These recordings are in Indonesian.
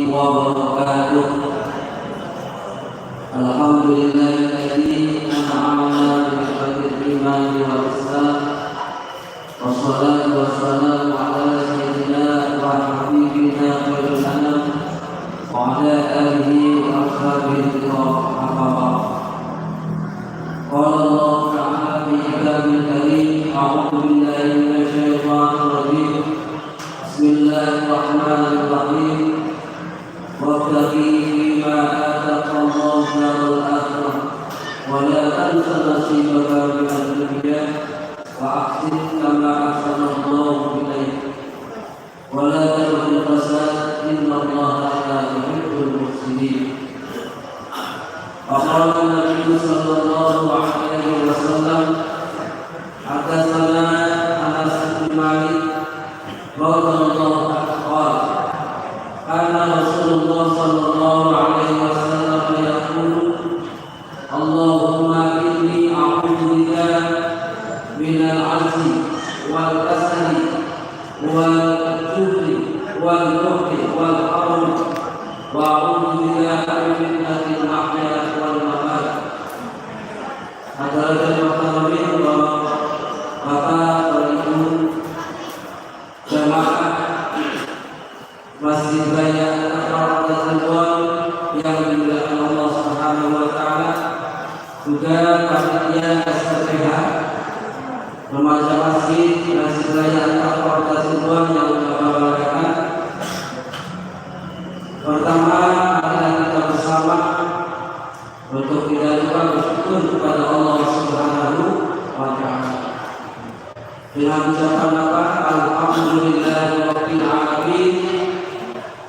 wabarakatuh. Alhamdulillahilladzi an'ama bi ni'matil iman wal islam. Wassalatu wassalamu ala sayyidina wa habibina wa rasulina wa ala alihi wa ashabihi wa man qala Allah ta'ala fi kitabil karim a'udzu billahi minasy syaithanir rajim. Bismillahirrahmanirrahim. Wabtaghi fima ataka Allahu darul akhirah wa la tansa nasibaka minad dunya wa ahsin kama ahsana Allahu ilaik wa la tabghil fasad innallaha la yuhibbul mufsidin. Qala Nabi sallallahu alaihi wasallam, hadatsana Anas bin Malik radhiyallahu anhu qala kana Rasulullah sallallahu alaihi wasallam yaqulu Allahumma inni a'udzu bika minal 'ajzi wal kasali wal jubni wal bukhli wal haram wa a'udzu bika min fitnatil mahya wal mamat. Adalah Nabi Bapak Ibu jamaah Masjid Raya Al-Fatihah yang dimuliakan Allah Subhanahu wa taala, juga panitia SPPH remaja Masjid Raya Al-Fatihah yang berbahagia. Pertama, marilah kita bersama untuk kita lupa bersyukur kepada Allah Subhanahu wa taala dengan ucapan apa? Alhamdulillahirabbil alamin.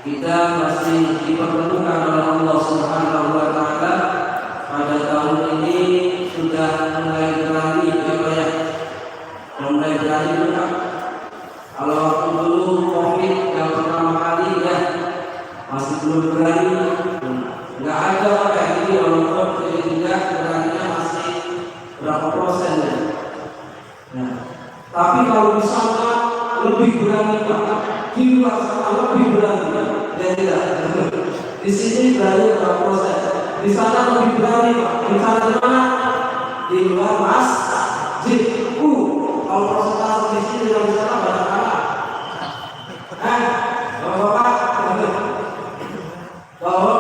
Kita masih dipertemukan oleh Allah Subhanahu wa taala pada tahun ini, sudah mulai berani ya, mulai berani bukan? Kalau waktu dulu Covid yang pertama kali ya masih belum berani, nggak ada kayak gini orang Covid, jadi tidak beraninya masih berapa persen ya. Nah, tapi kalau di sana lebih berani Pak, di luar sana lebih berani Pak. Ya tidak. Di sini berani berapa persen? Di sana lebih berani Pak. Di sana di mana? Di luar masjid. Kalau persentase di sini dan di sana banyak mana? Bapak-bapak, kalau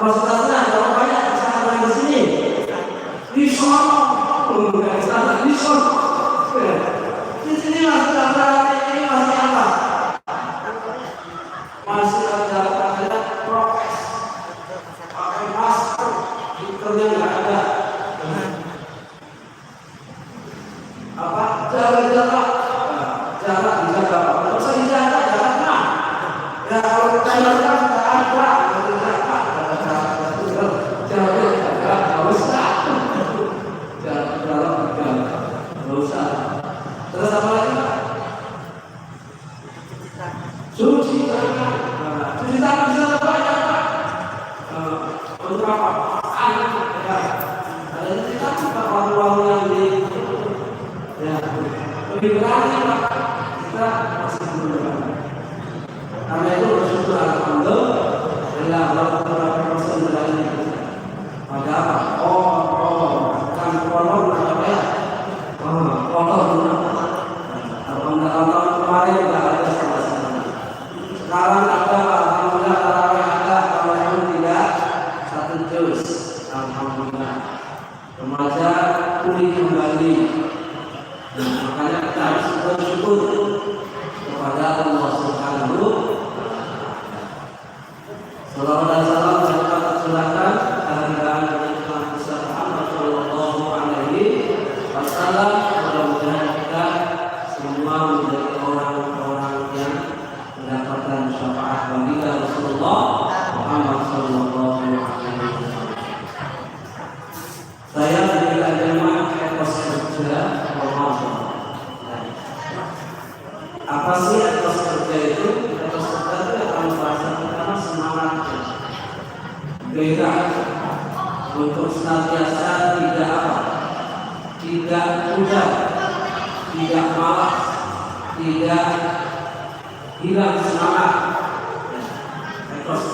persentasenya berapa banyak di sana dan di sini? Di sana, di sana, di sana. Di sini masih ada, ini masih apa? Masih ada prokes, pakai masker, filternya nggak ada. Apa? Jaga-jaga, jarak dijaga. Kalau saya dijaga, jaraknya. Ya kalau kita jaga nggak ada, jaga, nggak usah. Jarak nggak usah. Terus apa lagi? Cuci tangan. Cuci tangan bisa banyak Pak. Untuk apa? Anak ya. Ada kita Pak warung-warung yang di ya lebih berani Pak. Kita masih belum berani. Karena itu bersyukur alhamdulillah beberapa persen berani. Ada apa? Kan kolor apa ya? Kolor tahun kemarin tidak ada sama-sama. Sekarang ada, alhamdulillah tarawih ada, walaupun tidak satu juz. Alhamdulillah. Remaja pulih kembali. Makanya kita harus bersyukur kepada Allah Subhanahu wa taala. Salawat dan salam serta kesulatan kehadiran Nabi Muhammad sallallahu alaihi wasallam. Mudah-mudahan kita semua menjadi orang-orang yang mendapatkan syafaat baginda Rasulullah Muhammad sallallahu alaihi wasallam. Saya dari jemaah etos kerja Ramadan. Apa sih etos kerja itu? Etos kerja itu kalau bahasa pertama semangat. Beda untuk senantiasa tidak apa? Tidak mudah, tidak malas, tidak hilang semangat. terus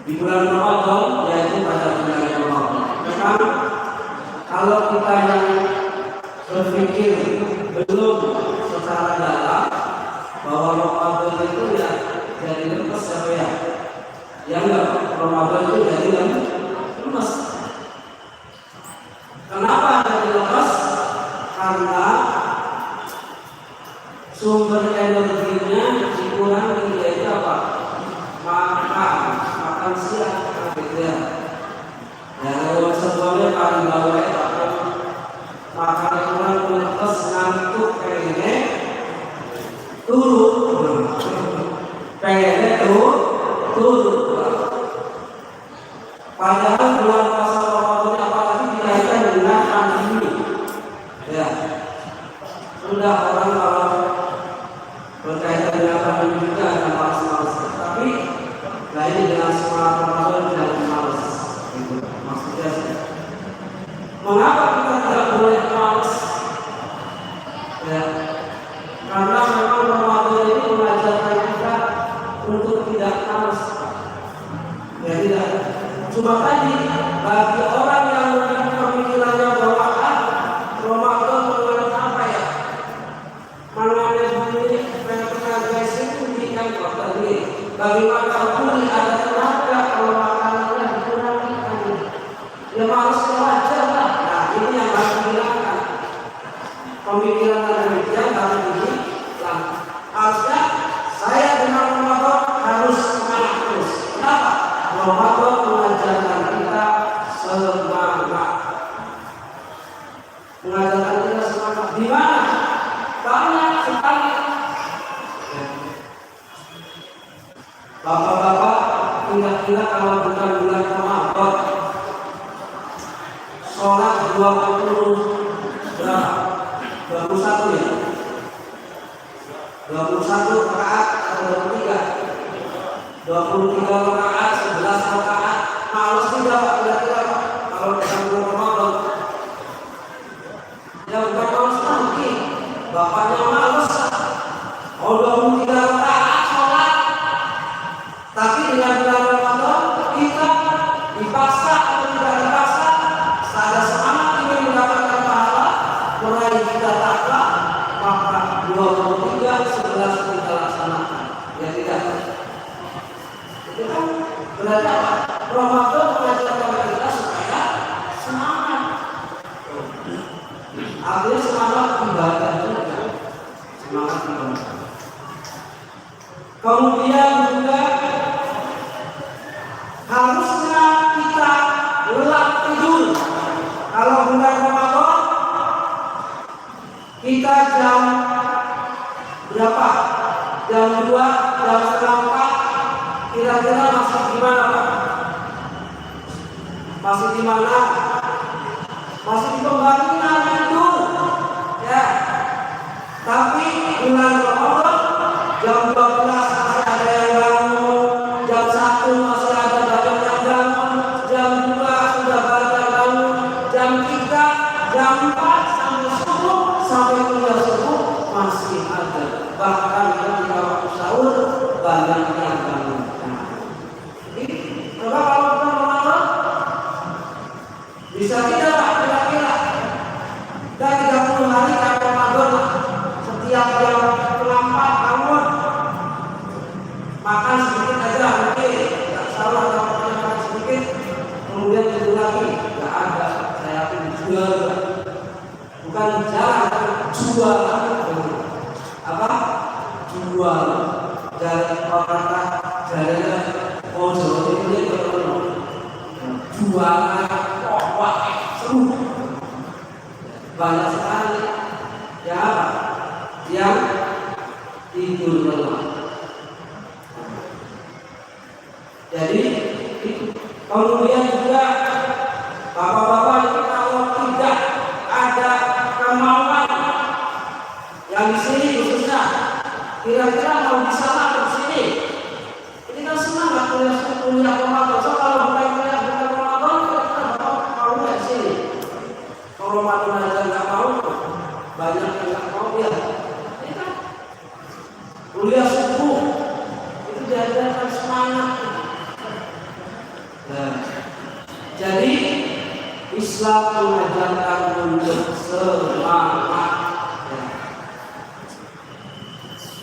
di bulan Ramadan, yaitu pada bulan Ramadan. Memang kalau kita yang berpikir belum secara dalam bahwa Ramadan itu ya jadi lepas apa ya? Ya enggak, Ramadan itu jadi lepas. Kenapa jadi lepas? Karena sumber energinya dikurangi, yaitu apa? Makan siang gitu ya. Ya kalau sebelumnya paling bawah itu akan makan kurang terus ngantuk pengennya turun, pengennya turun. Padahal bulan puasa Ramadan apalagi dikaitkan dengan pandemi. Ya, sudah orang kalau berkaitan dengan pandemi juga ada malas-malas. Tapi ini dengan semangat Ramadan jangan malas. Gitu. Maksudnya, mengapa kita tidak boleh malas? Ya, karena memang Ramadan ini mengajarkan kita untuk tidak malas. Ya tidak. Cuma tadi bagi orang yang memiliki pemikirannya bahwa Ramadan mengenai apa ya? Mengenai ini tenaga itu kan tadi. Bagaimana pulih ada tenaga kalau makanannya dikurangi? Ya malasnya wajar lah. Nah ini yang harus dihilangkan. Pemikiran demikian harus dihilangkan. Harusnya saya dengan Ramadan harus semangat terus. Kenapa? Ramadan mengajarkan kita semangat. Mengajarkan kita semangat. Di mana? Banyak sekali. Bapak-bapak, ingat-ingat kalau bukan bulan Ramadan, sholat 20 berapa? 21 ya? 21 rakaat atau 23? 23 rakaat, 11 rakaat. Males tidak Pak, kira-kira Pak, kalau bukan bulan Ramadan. Ya bukan males lagi, bapaknya males. Oh 23 rakaat sholat. Tapi dengan bulan Ramadan kita dipaksa atau tidak dipaksa, ada semangat ingin mendapatkan pahala, meraih kita takwa, maka 23 11 kita laksanakan. Ya tidak. Itu kan berarti apa? Ramadan mengajarkan kita supaya semangat. Artinya semangat ibadah juga. Semangat ibadah. Kemudian juga harusnya kita lelap tidur. Kalau bulan Ramadan kita jam berapa? Jam 2, jam setengah 4. Kira-kira masih di mana Pak? Masih di mana? Masih di pembangunan itu. Ya. Tapi bulan Ramadan jam 12 masih ada yang bangun, jam 1 masih ada banyak yang bangun, jam 2 sudah banyak bangun, jam 3, jam 4 sampai subuh, sampai kuliah subuh masih ada. Bahkan ketika waktu sahur banyak yang bangun. Jadi, coba kalau kita Ramadan bisa tidak Pak kira-kira? Dan 30 hari kan Ramadan setiap jam 4 bangun. Makan sedikit aja mungkin, tak salah kalau makan sedikit, kemudian tidur lagi, nggak ada. Saya akan jual, bukan jalan, jual. Apa? Jual. Dari orang dari pojok ini jual, wah, seru. Banyak sekali. Ya apa? Yang tidur lelah. Jadi kemudian juga bapak-bapak itu kalau tidak ada kemauan yang di sini khususnya kira-kira mau di sana atau di sini, ini kan semangat kuliah Ramadan. So kalau bukan kuliah Ramadan kita mau nggak di sini? Kalau Ramadan aja nggak mau, banyak yang nggak mau ya. Ini kan kuliah subuh itu jadi diajarkan semangat. Nah, jadi Islam mengajarkan untuk semangat.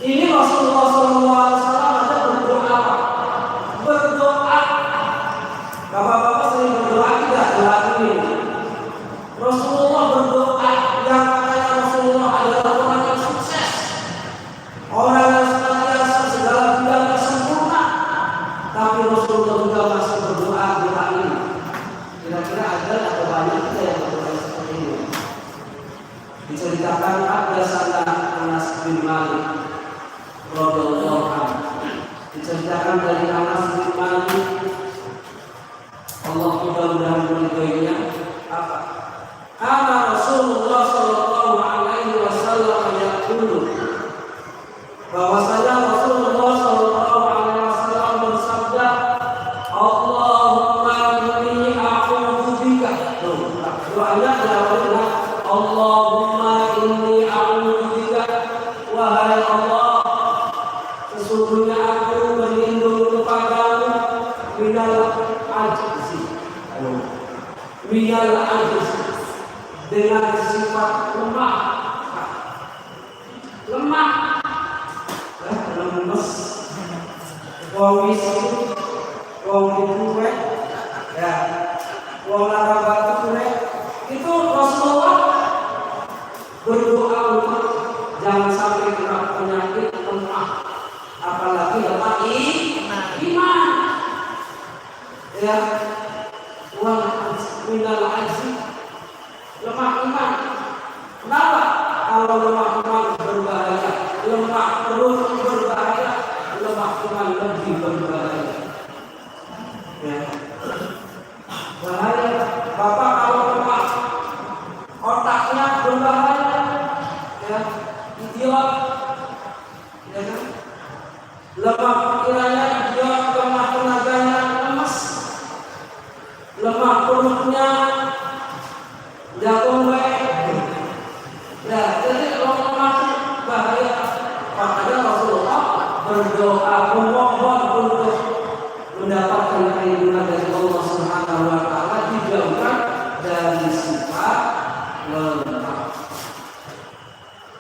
Ini Rasulullah SAW ada berdoa. Bapak-bapak sering berdoa tidak dilakukan. Rasulullah berdoa yang katanya Rasulullah adalah orang yang sukses, orang yang senantiasa segala bidangnya sempurna. Tapi Rasulullah juga masih berdoa ini. Kira-kira ada atau banyak kita yang berdoa seperti ini? Diceritakan ada sana Anas bin Malik radhiyallahu anhu. Diceritakan dari Anas bin Malik, Allah mudah-mudahan meridhoinya, apa? Kana Rasulullah sallallahu alaihi wasallam yaqulu, bahwasanya Rasulullah sallallahu alaihi wasallam bersabda, Allahumma inni a'udzu bika. Doanya adalah Allahumma inni a'udzu bika, wahai Allah, sesungguhnya aku berlindung kepadamu minal ajzi, dengan sifat lemah, lemes, wong miskin, wong dibuat, ya, wong larabatu kurek. Itu Rasulullah berdoa untuk jangan sampai kena penyakit lemah, apalagi lemah iman. Ya, wal minal ajzi, lemah iman. Kenapa? Kalau lemah iman berbahaya, lemah perut berbahaya, lemah iman lebih berbahaya. Ya. Bahaya. Bapak kalau lemah, otaknya berbahaya, ya, idiot, ya kan? Lemah pikirannya idiot, lemah tenaganya lemas, lemah perutnya jagung baik. Ya, jadi kalau lemah bahaya. Makanya Rasulullah berdoa memohon untuk mendapatkan perlindungan dari Allah Subhanahu wa taala, dijauhkan dari sifat lemah.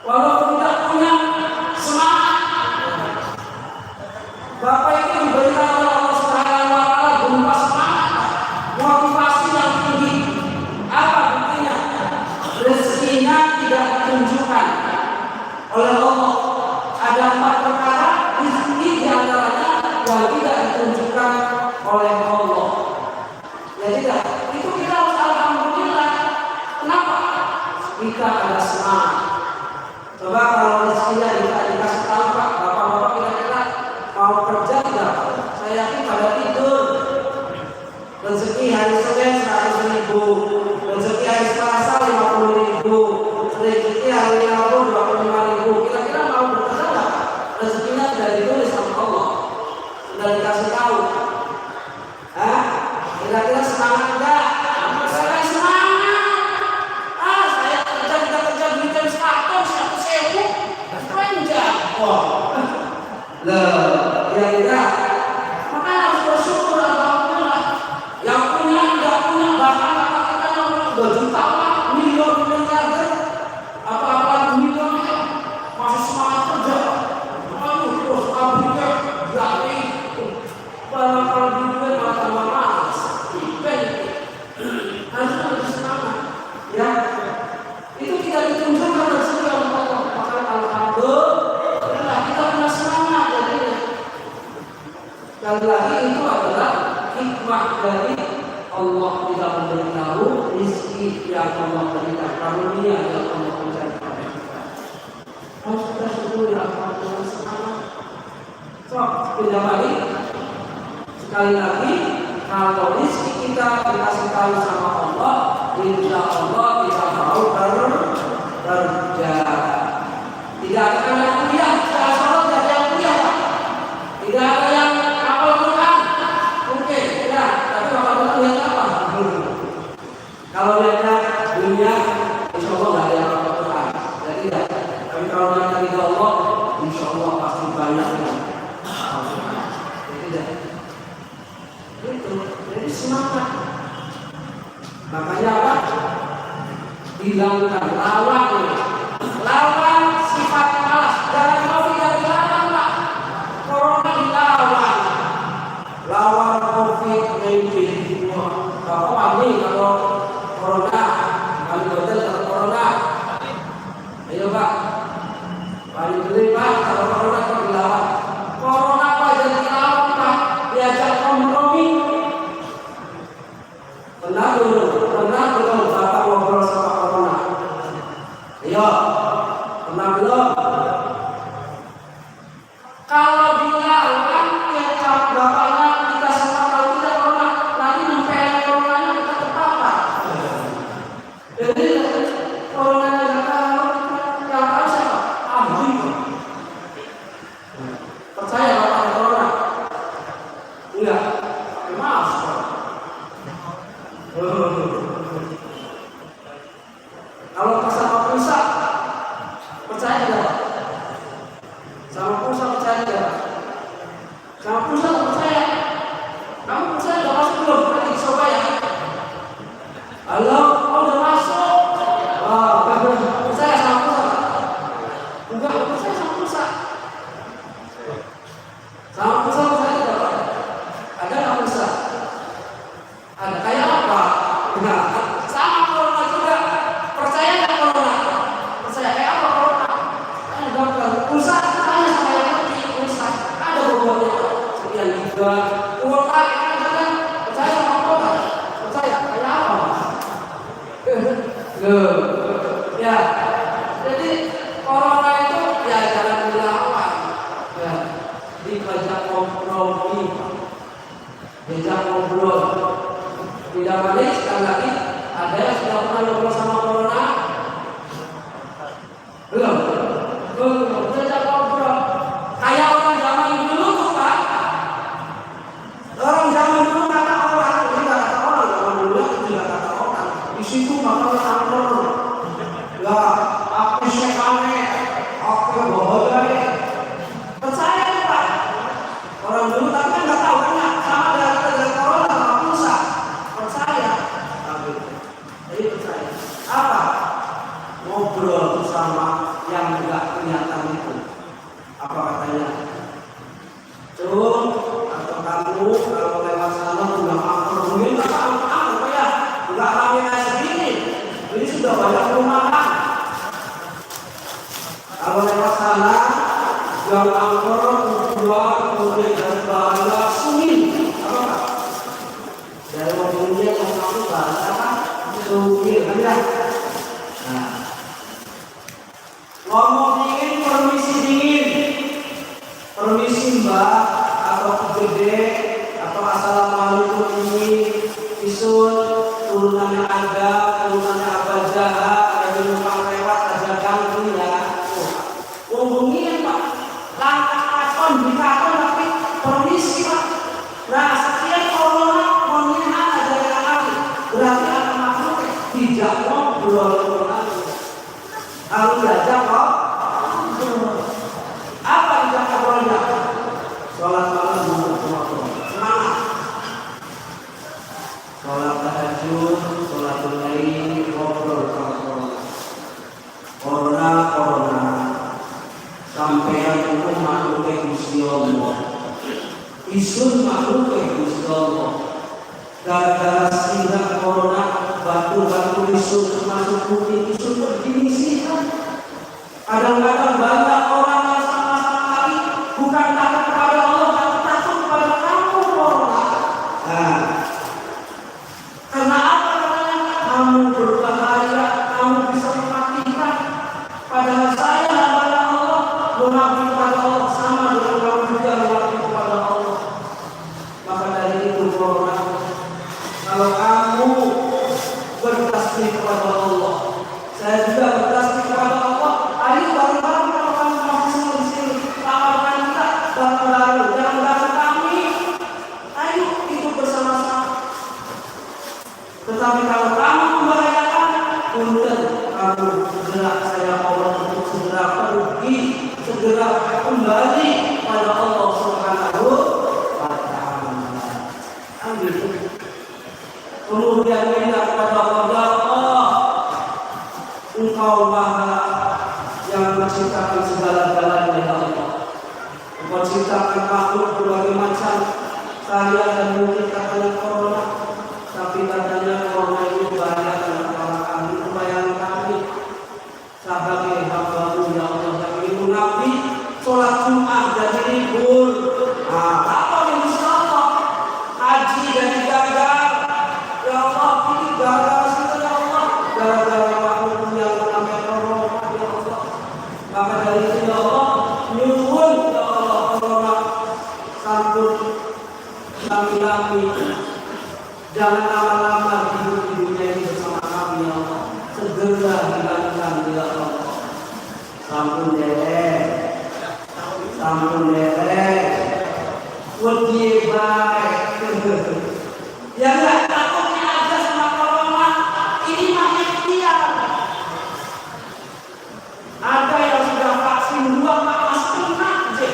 Walaupun tidak punya semangat, Bapak itu diberikan oleh Allah Subhanahu wa taala berupa semangat, motivasi yang tinggi. Apa buktinya? Rezekinya tidak ditunjukkan oleh Allah. Ada 4 perkara rezeki di antaranya yang tidak ditunjukkan oleh Allah. Ya tidak, itu kita harus alhamdulillah. Kenapa? Kita ada semangat. Coba kalau rezekinya dikasih tahu Pak, bapak-bapak kira-kira mau kerja tidak? Saya yakin pada tidur. Rezeki hari Senin 100.000, rezeki hari Selasa 50.000, rezeki hari Rabu 25.000. Kira-kira mau bekerja nggak? Rezekinya sudah ditulis sama Allah, sudah dikasih tahu. Kira-kira semangat enggak? Saya semangat. Saya kerja di jam 100.000, panjang. Ya tidak. Makanya harus bersyukur, alhamdulillah. Yang punya, tidak punya, bahkan kata-kata yang udah juta, miliar, apa-apa miliar, masih semangat kerja. Terus pabriknya jadi barang-barang di duit malah tambah malas. Harus lebih semangat. Ya, itu tidak ditunjukkan rezeki Allah. Maka alhamdulillah kita punya semangat. Jadi sekali lagi itu adalah hikmah dari Allah tidak memberitahu rezeki yang Allah berikan, karunia yang Allah berikan kepada kita. Harus kita syukuri, alhamdulillah, semangat. Tidak balik. Sekali lagi, kalau rezeki kita dikasih tahu sama Allah, insya Allah kita mau bekerja. Tidak ada yang kuliah, tidak ada yang kuliah, tidak ada yang hafal Quran. Mungkin, ya, tapi hafal Quran lihat apa? Kalau lihatnya dunia, insya Allah tidak ada yang hafal Quran. Jadi tidak. Tapi kalau lihatnya Allah, insya Allah pasti banyak yang hafal Quran. semangat. Makanya apa? Hilangkan, lawan sifat malas. Jangan COVID yang dilarang, Pak. Corona dilawan. Lawan COVID-19. Bapak pahami kalau corona, kami hotel kalau corona. Ayo Pak, paling beli Pak kalau corona kok dilawan. Corona Pak jadi dilawan Pak, diajak kompromi. Benar belum Bapak ngobrol sama corona? Ayo, pernah belum? Kalau dilawan, ya bapaknya kita semua tahu tidak corona, nanti nempel coronanya kita terpapar. Jadi corona yang tahu siapa? Ahli. Percaya bapak corona? Enggak, maaf. Kalau sama pulsa, percaya tidak? Sama pulsa percaya tidak? Sama pulsa percaya? Kamu percaya udah masuk belum? Nanti coba ya. Halo, udah masuk? Wah, percaya sama pulsa? Enggak, percaya sama pulsa. Sama pulsa percaya tidak Pak? Ada nggak pulsa? Ada kayak apa? Enggak. Sama corona juga. Percaya nggak corona? Percaya kayak apa corona? Gampang. Pulsa tanya sama yang ngerti pulsa. Ada bobotnya. Sekian juga. Kuota kan percaya sama kuota? Percaya kayak apa? Ya. Jadi corona itu ya jangan dilawan. Ya. Diajak kompromi. Diajak ngobrol. Tidak balik sekali lagi. Ada yang sudah pernah ngobrol sama corona? Belum. Diajak ngobrol. Kayak orang zaman dulu tuh Pak. Orang zaman dulu kata orang, ini nggak kata orang. Zaman dulu itu tidak kata orang. Di situ bakal samper. Ya, aku sekane, aku bohong. Percaya nih Pak. Orang dulu tapi kan nggak tahu kan sama dengan corona sama pulsa. Percaya. Jadi percaya. Apa? Ngobrol sama yang nggak kelihatan itu. Apa katanya? Cung, atau kamu kalau lewat sana udah angker, mungkin nggak angker ya, nggak rame kayak segini. Ini sudah banyak perumahan. Kalau lewat sana, yang angker keluar kemudian dari bahaya sungin. Apa Pak? Dari mobilnya yang kamu bahasa apa? Sungin, kan ya? Nah, ngomong dingin, permisi Mbak, atau gede, atau assalamualaikum ini, isun, turunannya ada, turunannya apa jahat, ada numpang lewat, ada ganggu ya. Ngomongin Pak, langkah akon, dikakon tapi permisi Pak. Nah, setiap corona, ngomongin ada yang kali, berarti akan makhluk tidak ngobrol harus belajar kok. Apa tidak ngobrolnya? Sholat malam semangat. Sholat tahajud, sholat lain, ngobrol sama corona. Sampai itu makhluk Gusti Allah. Isun makhluk Gusti Allah. Gara-gara singgah corona, batu-batu isun masuk putih isun berdiri sih. Kadang-kadang banyak orang yang sama-sama kali bukan takut kepada Allah, tapi takut kepada kamu corona. Nah, karena apa katanya? Kamu berbahaya, kamu bisa mematikan. Padahal saya hamba Allah, mengabdi kepada Allah sama dengan kamu juga mengabdi kepada Allah. Maka dari itu corona, kalau kamu bertasbih kepada Allah, saya juga bertasbih kepada Allah. Ayo bareng-bareng kalau kamu kemudian minta kepada Allah, ya Allah, Engkau Maha yang menciptakan segala-galanya, ya Allah. Engkau ciptakan makhluk berbagai macam. Saya dan mungkin katanya corona, tapi katanya corona itu bahaya kepada kami, kebayang kami sebagai hamba-Mu, ya Allah, yang itu Nabi sholat Jumat jadi libur. Apa yang bisa Allah? Haji jadi gagal. Ya Allah, ini gagal sudah, ya Allah. Gara-gara makhluk yang namanya corona, ya Allah. Maka dari itu, ya Allah, nyuwun, ya Allah, corona sambut kami, jangan lama-lama hidup di dunia ini bersama kami, ya Allah. Segera hilangkan, ya Allah. Sampun derek, wedi baik. Ya nggak takutnya aja sama corona. Ini mah ikhtiar. Ada yang sudah vaksin 2 masih kena aja.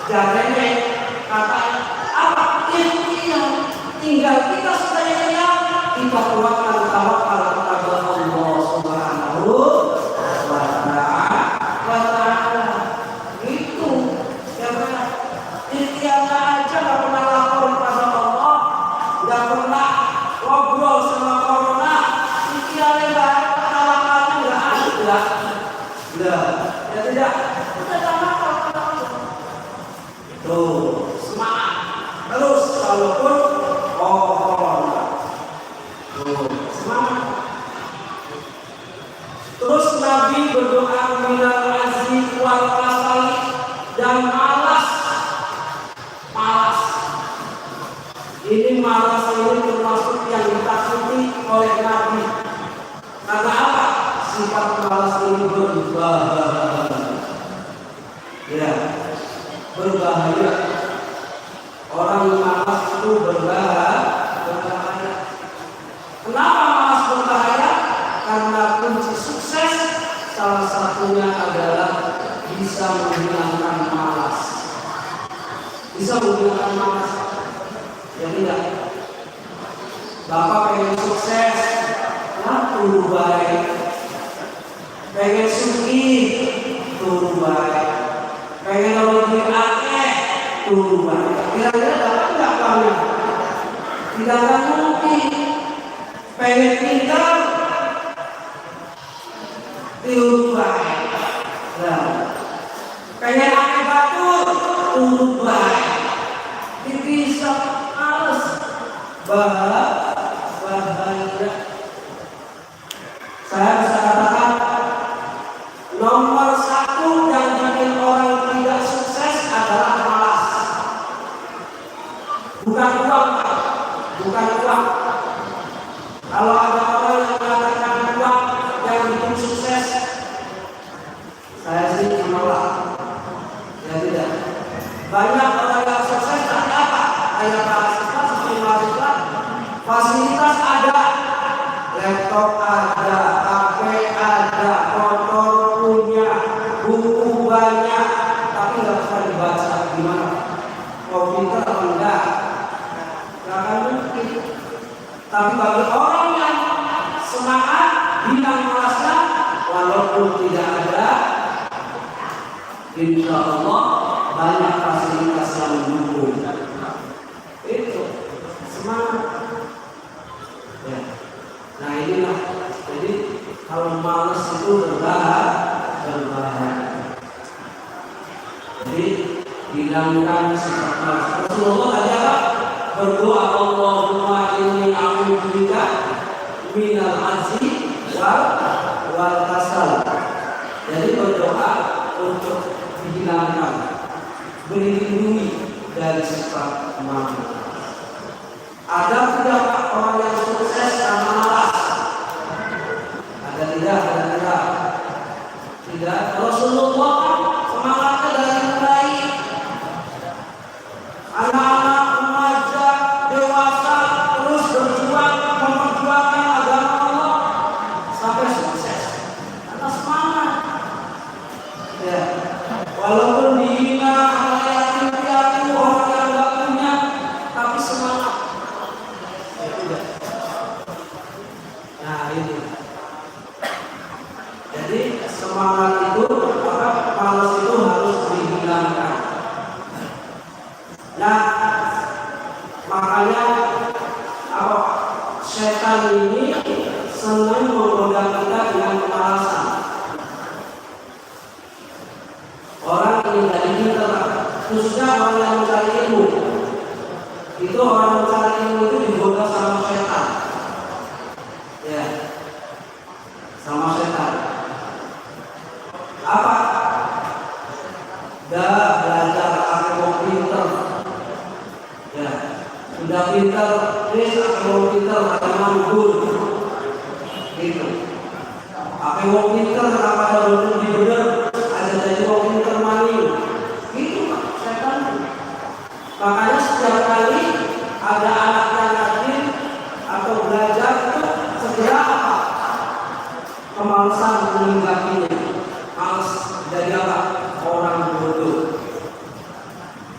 Jadinya katanya apa? Ikhtiar. Tinggal kita sudah ikhtiar, kita keluarkan tawakal kepada Allah Subhanahu wa Ta'ala. Itu ya benar. Ikhtiarnya aja nggak pernah lapor kepada Allah, nggak pernah ngobrol sama corona. Ikhtiarnya baik, tawakalnya nggak ada. Ya tidak. Kita tawakal kepada Allah. Tuh, semangat terus walaupun corona. Tuh, semangat. Terus Nabi berdoa minal azzi wal kasali, dan malas. Ini malas ini termasuk yang ditakuti oleh Nabi. Karena apa? Sifat malas ini berbahaya. Ya, berbahaya. Orang yang malas itu berbahaya. Kenapa malas berbahaya? Karena kunci sukses salah satunya adalah bisa menghilangkan malas. Bisa menghilangkan malas. Ya tidak. Bapak pengen sukses, turu baik. Pengen sugih, turu baik. Pengen lebih akeh, turu baik. Kira-kira dapat nggak kamu? Tidak akan mungkin. Pengen pintar, turu baik. Nah, pengen akeh batur, turu baik. Dipisah males, bahaya. Saya bisa katakan nomor 1 yang bikin orang tidak sukses adalah malas. Bukan uang. Kalau ada orang yang mengatakan uang yang bikin sukses, saya sih menolak. Ya tidak. Banyak orang yang sukses tapi apa? Kayak mahasiswa seperti mahasiswa, fasilitas ada, laptop ada, HP ada, motor punya, buku banyak, tapi nggak bisa dibaca. Gimana? Komputer enggak akan mungkin. Tapi bagi orang yang semangat, hilang malasnya, walaupun tidak ada, insya Allah banyak fasilitas yang mendukung. Itu semangat. Ya. Nah inilah. Jadi kalau malas itu berbahaya. Jadi hilangkan sifat malas. Rasulullah tadi apa? Berdoa, Allahumma inni a'udzubika minal azzi wal kasal. Jadi berdoa untuk dihilangkan, dilindungi dari sifat malas. Ada tidak orang yang sukses karena malas? Ada tidak? Tidak. Rasulullah semangatnya dari mulai anak-anak, remaja, dewasa terus berjuang memperjuangkan agama Allah sampai sukses. Karena semangat. Ya. Walaupun dihina oleh yatim-piatu, orang yang nggak punya, tapi semangat. makanya apa? Setan ini senang menggoda kita dengan kemalasan. Orang ingin jadi pintar, khususnya orang yang mencari ilmu. Itu orang mencari ilmu itu digoda sama setan. Ya, sama setan. Apa? Dah belajar aku pintar. Ya, sudah pintar, terus aku pintar ada nganggur. Gitu. Aku pintar kenapa ada bener di bener? Ada jadi orang pintar maling. Gitu Pak, setan. Makanya setiap kali ada anak yang rajin atau belajar itu segera apa? Kemalasan meninggalkannya. Males jadi apa? Orang bodoh.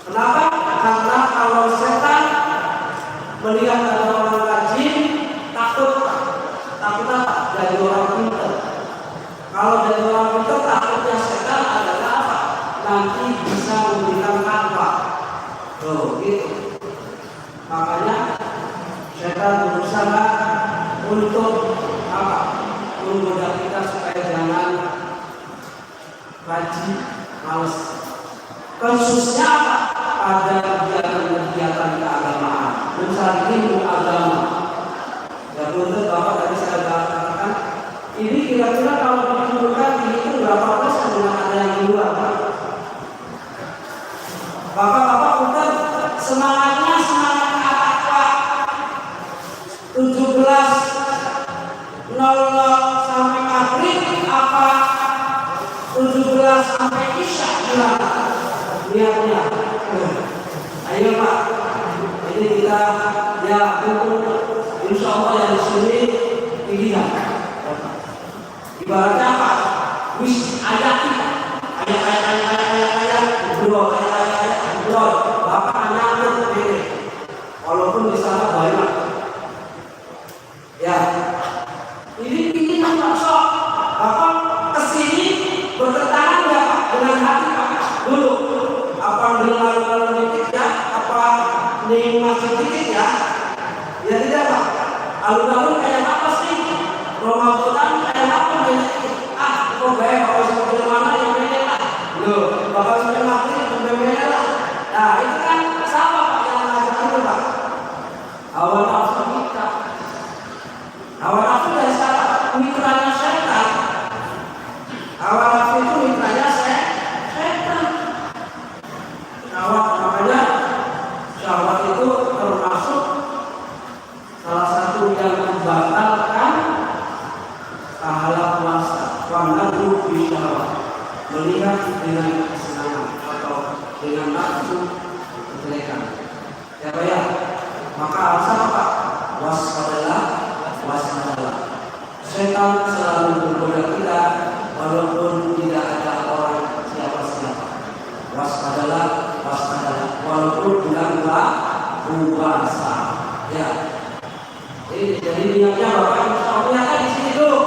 Kenapa? Karena kalau setan melihat ada orang rajin, takut apa? Jadi orang pintar. Kalau jadi orang pintar, takutnya setan adalah apa? Nanti bisa memberikan fatwa. Oh, gitu. Makanya setan berusaha untuk apa? Menggoda kita supaya jangan rajin, males. Khususnya apa? Ada kegiatan-kegiatan keagamaan, mencari ilmu agama. Ya betul Bapak tadi saya katakan, ini kira-kira kalau dikumpulkan dihitung berapa persen dengan ada yang di luar, Pak? Bapak-bapak udah semangatnya semangat apa Pak? 17.00 sampai maghrib apa 17 sampai isya gimana? Niatnya. Ayo Pak, ini kita ya insya Allah yang di sini pilihan. Ibaratnya apa? Wis ayat kita, ayat bro, Bapak nyambut ini, walaupun di sana banyak. Ya, ini pilihan Pak Sok. Bapak kesini bertentangan ya Pak dengan hati Pak. Dulu apa dengar dikit ya, apa nikmat sedikit ya, ya tidak Pak. Alun-alun kayak apa sih? Ramadan kayak apa ini? Kok baik Bapak seperti mana yang beda lah? Loh, Bapak seperti mati yang beda lah. Nah itu kan sama Pak yang ngajak itu Pak. Hawa nafsu kita. Hawa nafsu dari sana mitranya setan. Hawa nafsu itu mitranya setan. Makanya syahwat itu termasuk salah satu yang membatalkan pahala puasa. Karena itu syahwat, melihat dengan kesenangan atau dengan nafsu kejelekan. Ya Pak ya. Maka harus apa? Waspadalah. Setan selalu menggoda kita walaupun tidak ada orang siapa-siapa. Waspadalah, walaupun bulan puasa. Ya. Jadi niatnya Bapak niatnya di sini dulu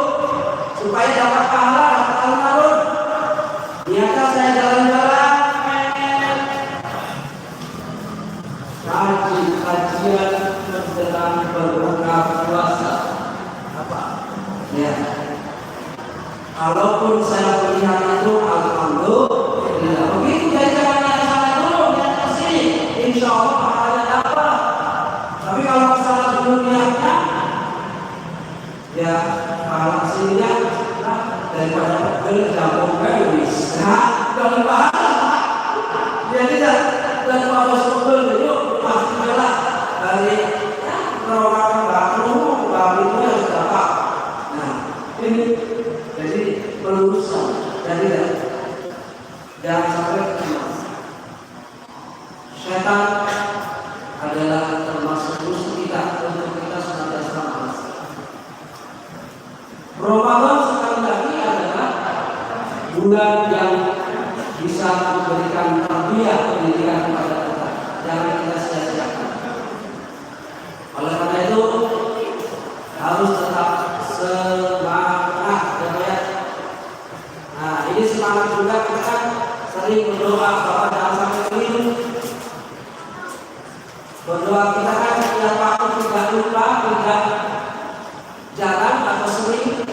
supaya dapat pahala, dapat alun-alun. Niatnya saya jalan-jalan kajian menjelang berbuka puasa. Apa? Ya. Kalaupun saya melihat itu alhamdulillah. Begitu jadi jangan niat sana dulu, niat ke sini. Insya Allah pahalanya dapat. Tapi kalau salah dulu niatnya, ya pahala kesininya daripada berjabung garis. Nah, kalau pahala, dia tidak daripada sebetulnya itu pasti belah dari perorangan baru yang dapat. Nah, ini jadi pelurusan jadi jangan sampai cemas. Setan adalah termasuk musuh kita untuk kita senantiasa malas. Ramadan sekali lagi adalah bulan yang bisa memberikan tarbiyah pendidikan kepada kita. Jangan kita sia-siakan. Oleh karena itu harus tetap semangat ya. Nah ini semangat juga kita kan sering berdoa Bapak jangan sampai keliru. Berdoa kita kan setiap waktu tidak lupa, tidak jarang atau sering.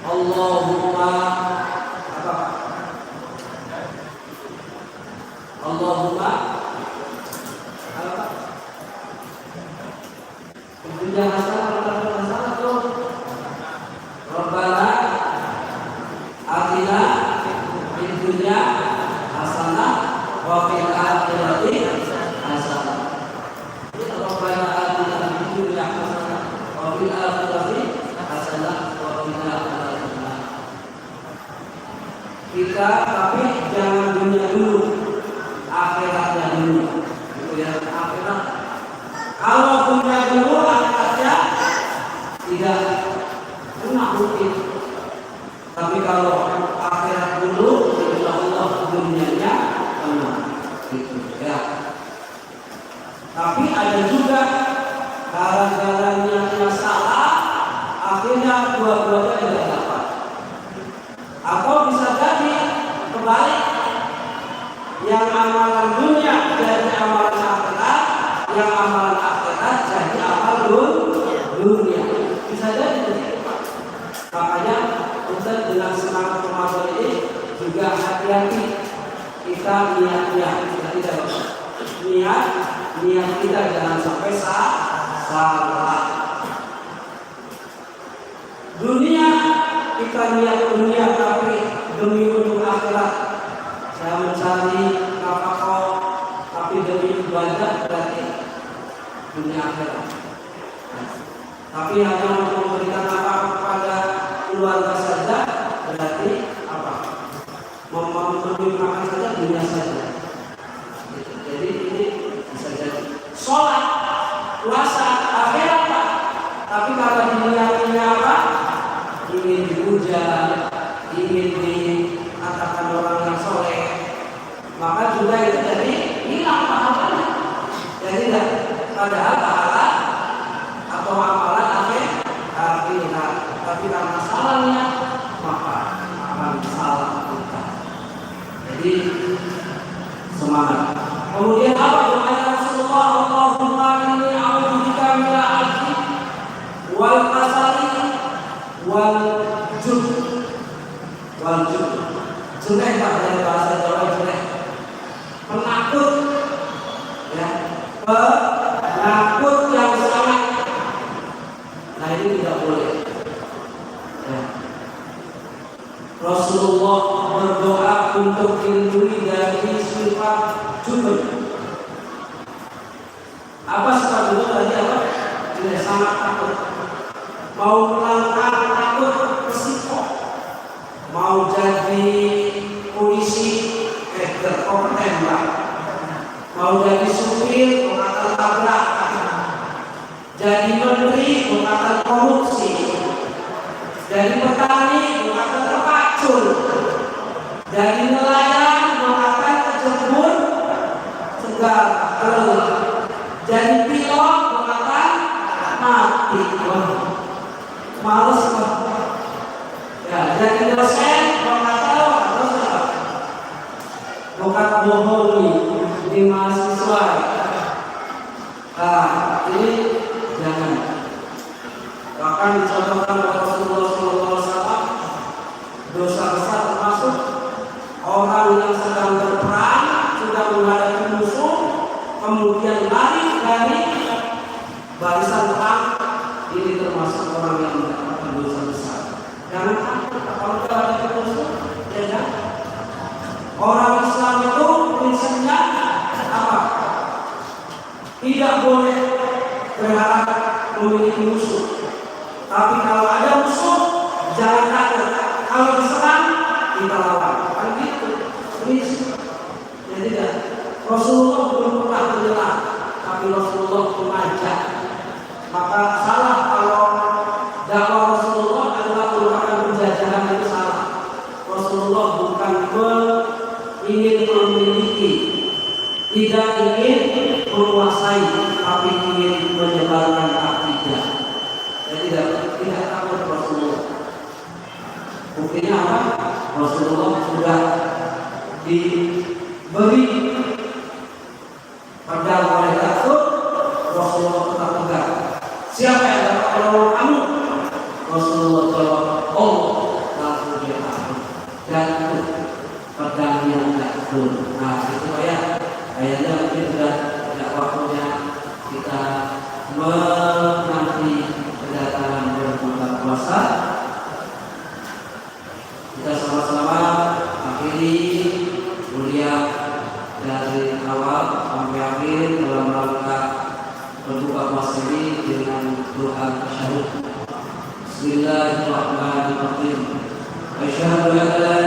Allahumma apa? Allahumma apa? Punya masalah tuh. Rabbana atina fid dunya hasanah wa fil akhirati hasanah. Rabbana atina fid dunya hasanah wa fil akhirati hasanah wa qina adzabannar. Kita tapi jangan dunia dulu, akhiratnya dulu. Itu ya, akhirat. Kalau dunia dulu, akhiratnya tidak pernah mungkin. Tapi kalau akhirat dulu, insya Allah dunianya pernah. Gitu ya. Tapi ada juga gara-garanya masalah, akhirnya dua-duanya tidak dapat. Atau bisa jadi kebalik, yang amalan dunia jadi amalan akhirat, yang amalan akhirat jadi amal dunia. Bisa jadi begitu. Makanya Ustaz dengan semangat Ramadan ini juga hati-hati kita niat kita jangan sampai salah. Dunia kita niat dunia tapi demi untuk akhirat. Saya mencari nafkah tapi demi ibadah berarti dunia akhirat. Tapi hanya untuk memberikan nafkah kepada keluarga saja berarti apa? Memberi makan saja dunia saja. Jadi ini bisa jadi sholat, puasa, akhirat Pak. Tapi kalau dunia apa? Ingin dipuja, ingin dikatakan orang yang soleh, maka juga itu jadi hilang pahalanya. Jadi padahal pahala atau amalan akhirat, tapi karena salahnya maka akan salah kita. Jadi semangat. Kemudian apa doanya Rasulullah? Allahumma inni a'udzubika minal ajzi wal kasali wal jub. Jelek Pak, dari bahasa Jawa jelek. Penakut, ya, penakut yang sangat. Nah ini tidak boleh. Ya. Rasulullah berdoa untuk dilindungi dari sifat jubur. Apa sifat jubur tadi apa? Tidak sangat takut. Mau melangkah takut resiko. Mau jadi polisi tembak. Mau jadi supir akan tabrak. Jadi menteri akan korupsi. Jadi petani akan terpacul. Jadi nelayan akan kejebur segala. Jadi pilot akan mati. Males kok. Ya, jadi dosen bukan bohongi di mahasiswa. Nah, ini jangan. Bahkan dicontohkan oleh Rasulullah SAW, dosa besar termasuk orang yang sedang berperang, sudah menghadapi musuh, kemudian lari dari barisan perang, ini termasuk orang yang mendapatkan dosa besar. Jangan takut kalau ada musuh, ya kan? Orang Islam itu prinsipnya apa? Tidak boleh berharap memiliki musuh. Tapi kalau ada musuh, jangan takut. Kalau diserang, kita lawan. Kan gitu. Prinsip. Jadi Rasulullah belum pernah menyerang, tapi Rasulullah mengajak. Maka salah kalau dakwah Rasulullah adalah merupakan penjajahan, itu salah. Rasulullah bukan ingin memiliki, tidak ingin menguasai, tapi ingin menyebarkan akidah. Jadi tidak takut Rasulullah. Buktinya apa? Rasulullah sudah diberi pedang oleh Rasul, Siapa yang dapat menolong kamu? Rasulullah jawab, Allah. Lalu dia takut. Jatuh pedang yang jatuh. Nah itu ya, ayatnya mungkin sudah tidak waktunya kita menanti kedatangan berbuka puasa. Kita sama-sama akhiri kuliah dari awal sampai akhir dalam rangka berbuka puasa ini dengan doa tasyahud. Bismillahirrahmanirrahim. Asyhadu an la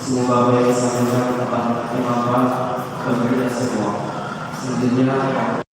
semoga baik sampai kepada bermanfaat bagi kita semua. Selanjutnya